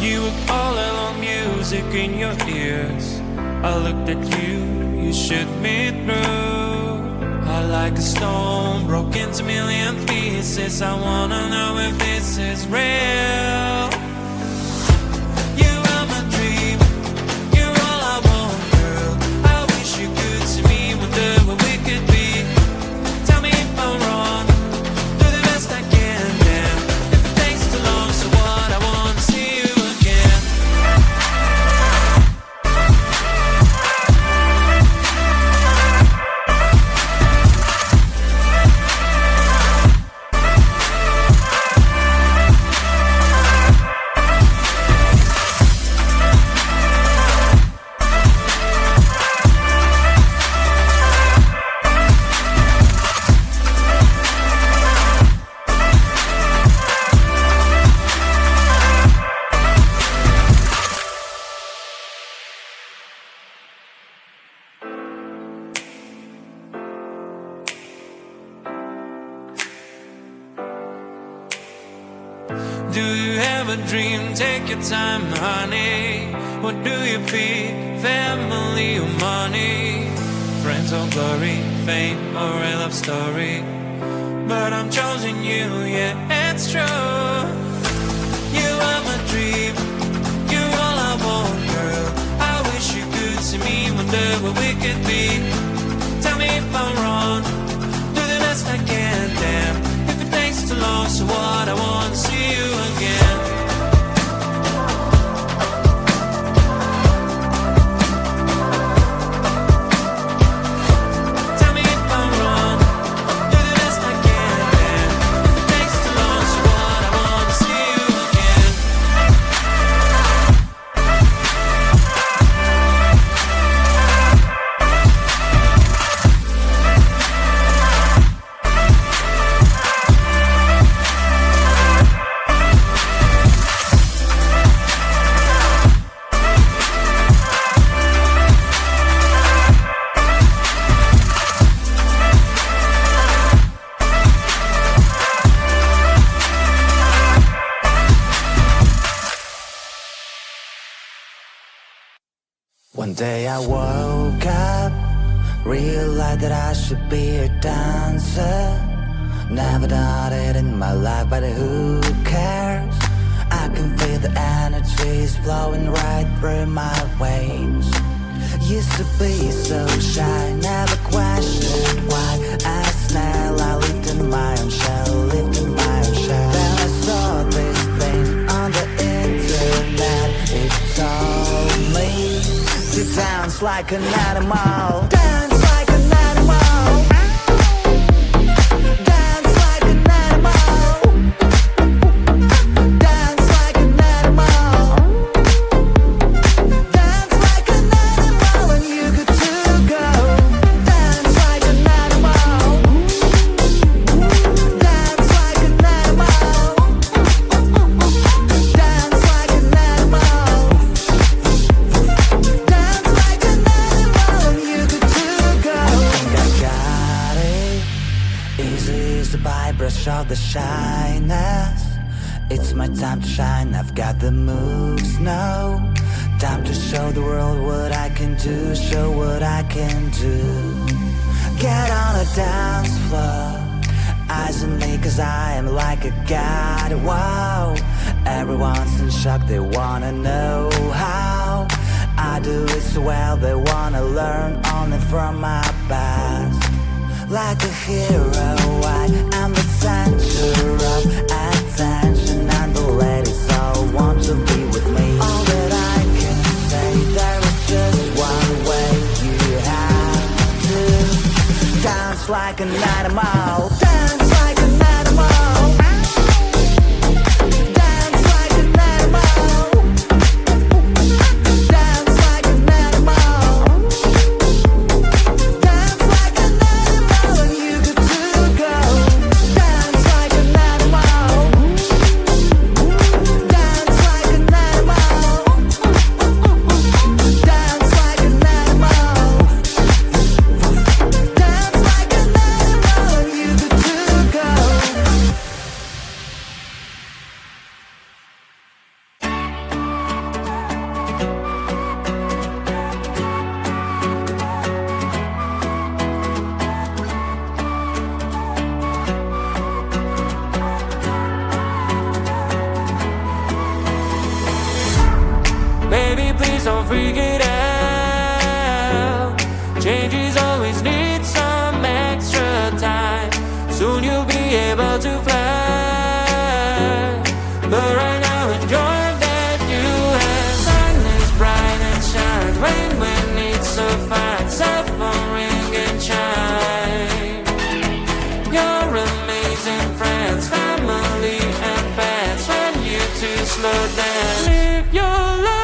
You were all alone, music in your ears. I looked at you, you shook me through. I like a stone, broke into million pieces. I wanna know if this is real. You are my dream, you're all I want, girl. I wish you could see me, wonder what we could be. Tell me if I'm wrong, do the best I can, damn. If it takes too long, so what, I wanna see you again. Do you have a dream? Take your time, honey. What do you pick? Family or money? Friends or glory? Fame or a love story? But I'm choosing you, yeah, it's true. You are my dream, you're all I want, girl. I wish you could see me, wonder what we could be. Tell me if I'm wrong, do the best I can, damn. If it takes too long, so what, I wanna see you again. Tell me if I'm wrong, do the best I can, damn. If it takes too long, so what, I wanna see you again. One day I woke up, realized that I should be a dancer. Never done it in my life, but who cares? I can feel the energies flowing right through my veins. Used to be so shy, never questioned why. As now I lived in my own shell, lived in my own shell. Then I saw this thing on the internet. It told me to dance like an animal. Dance like an animal. Dance like an animal. Dance like an animal. Dance like an animal, and you good to go. Dance like an animal. Dance like an animal. Dance like an animal. Dance like an animal, and you good to go. I think I got it. Easy is the brush of the shyness. It's my time to shine, I've got the moves now. Time to show the world what I can do, show what I can do. Get on a dance floor, eyes on me cause I am like a god, wow. Everyone's in shock, they wanna know how I do it so well, they wanna learn only from my past. Like a hero, I am the center of attention, and the ladies all want to be with me. All that I can say, there is just one way. You have to dance like an animal. Dance like an animal. Dance like an animal. Dance like an animal. Dance like an animal, and you good to go. Dance like an animal. Dance like an animal. Dance like an animal. Dance like an animal, and please don't freak it out. Changes always need some extra time. Soon you'll be able to fly, but right now enjoy that you have. Sun is bright and shine, rain when it's so fine. Cell phone ring and chime. Your amazing friends, family and pets. When you two slow down, live your life.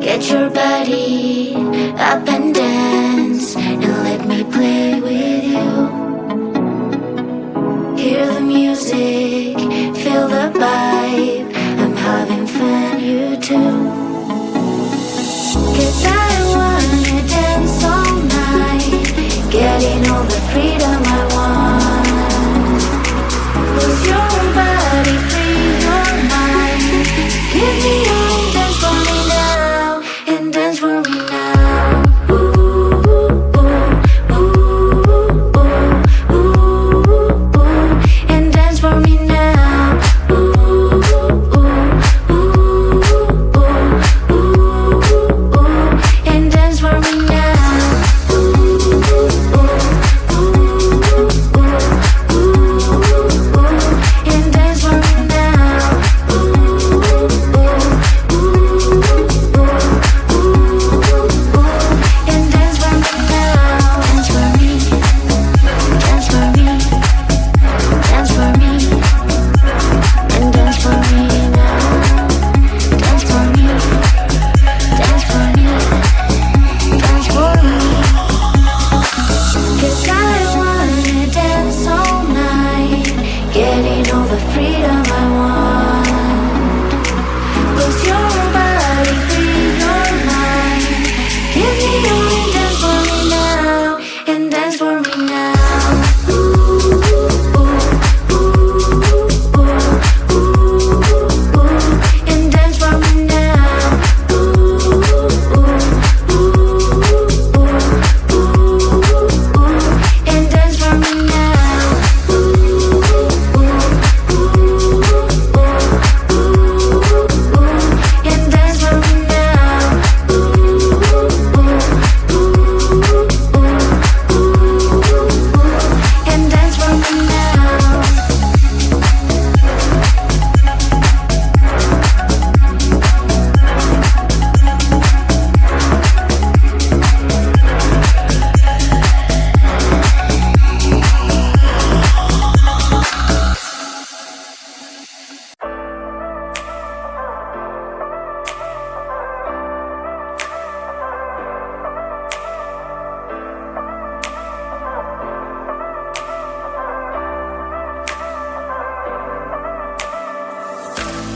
Get your body up and dance, and let me play with you. Hear the music, feel the vibe, I'm having fun, you too. 'Cause I wanna dance all night, getting all the freedom I want. Lose your body, free your mind, give me all, dance for me now, and dance for me now. Ooh, ooh, ooh, ooh, ooh, ooh, and dance for me now. Ooh, ooh, ooh, ooh, ooh, and dance for me now. Ooh, ooh, ooh, ooh, ooh, and dance for me now. Ooh, ooh, ooh, and dance for me now. Dance for me, dance for me, dance for me, and dance for me now. Dance for me, dance for me, dance for me. 'Cause I wanna dance all night, getting all the freedom I want. Lose your body, free your mind, give me all, dance for me now, and dance for me now. Ooh, ooh, ooh, ooh, ooh, and dance for me now. Ooh, ooh, ooh, ooh, and dance for me now. Ooh, ooh, ooh, and dance for me now. Ooh, ooh, and dance for me now.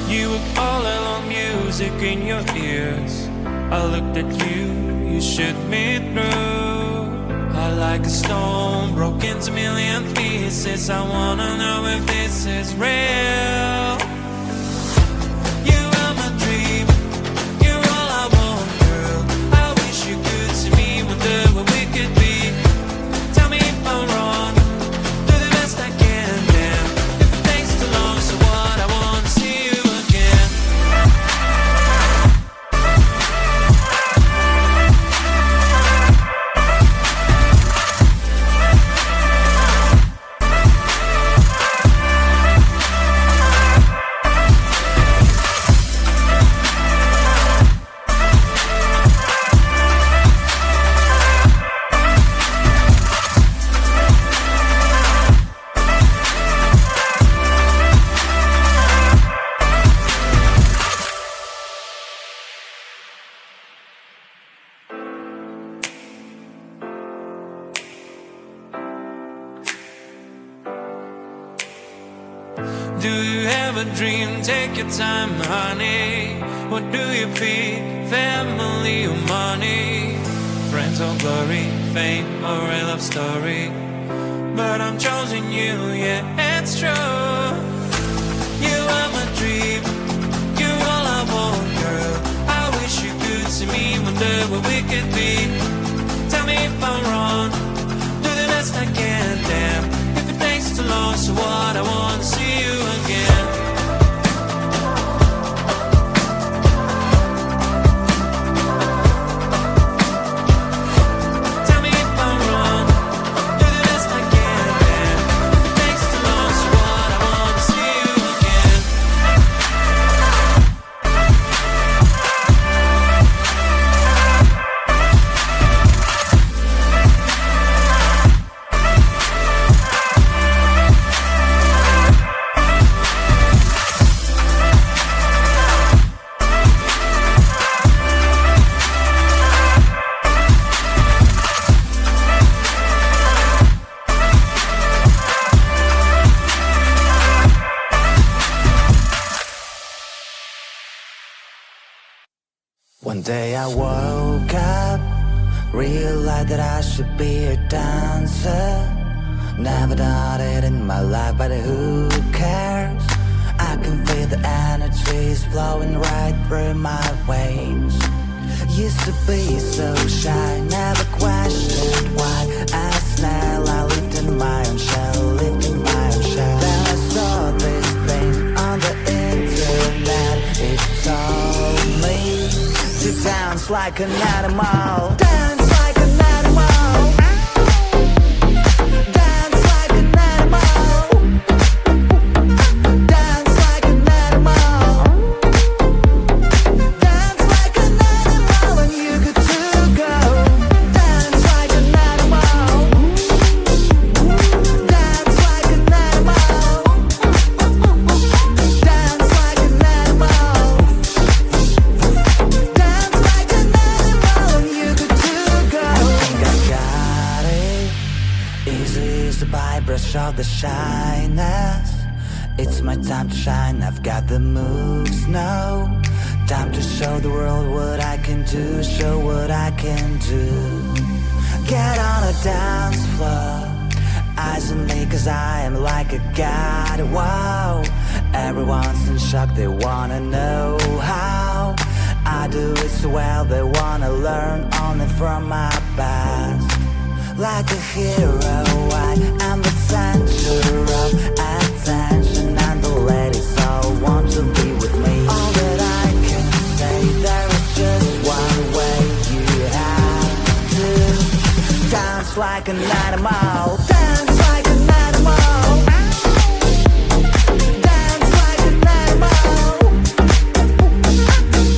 You were all along, music in your ears. I looked at you, you shook me through. I like a stone, broke into million pieces. I wanna know if this is real. You are my dream, you're all I want, girl. I wish you could see me, wonder what we could be. Tell me if I'm wrong, do the best I can, damn. If it takes too long, so what, I wanna see you again. Do you have a dream? Take your time, honey. What do you pick? Family or money? Friends or glory? Fame or a love story? But I'm choosing you, yeah, it's true. You are my dream, you're all I want, girl. I wish you could see me, wonder what we could be. Tell me if I'm wrong, do the best I can, damn. If it takes too long, so what, I wanna see you again. Tell me if I'm wrong, do the best I can, damn. If it takes too long, so what, I wanna see you again. One day I woke up, realized that I should be a dancer. Never done it in my life, but who cares? I can feel the energies flowing right through my veins. Used to be so shy, never questioned why. As now I lived in my own shell, lived in my own shell. Then I saw this thing on the internet. It told me to dance like an animal. Dance like an animal. Dance like an animal. Dance like an animal. Dance like an animal and you good to go. Dance like an animal. Dance like an animal. Dance like an animal. Dance like an animal and you good to go. I think I got it. Easy is the brush of the shyness. It's my time to shine, I've got the moves now. Time to show the world what I can do, show what I can do. Get on a dance floor, eyes on me cause I am like a god, wow. Everyone's in shock, they wanna know how I do it so well, they wanna learn only from my past. Like a hero, I am the center of attention, and the ladies all want to be with me. All that I can say, there is just one way. You have to dance like an animal. Dance like an animal. Dance like an animal.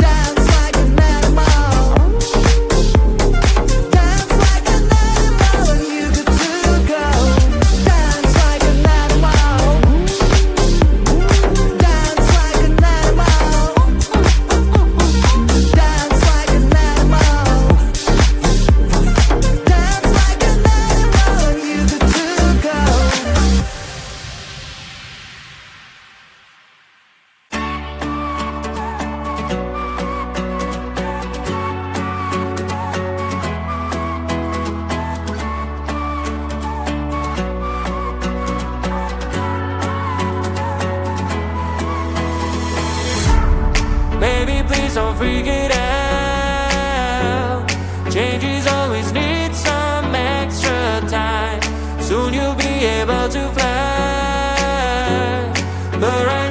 Dance like an animal. Dance like an animal and you good to go. don't freak it out. Changes always need some extra time. Soon you'll be able to fly, but right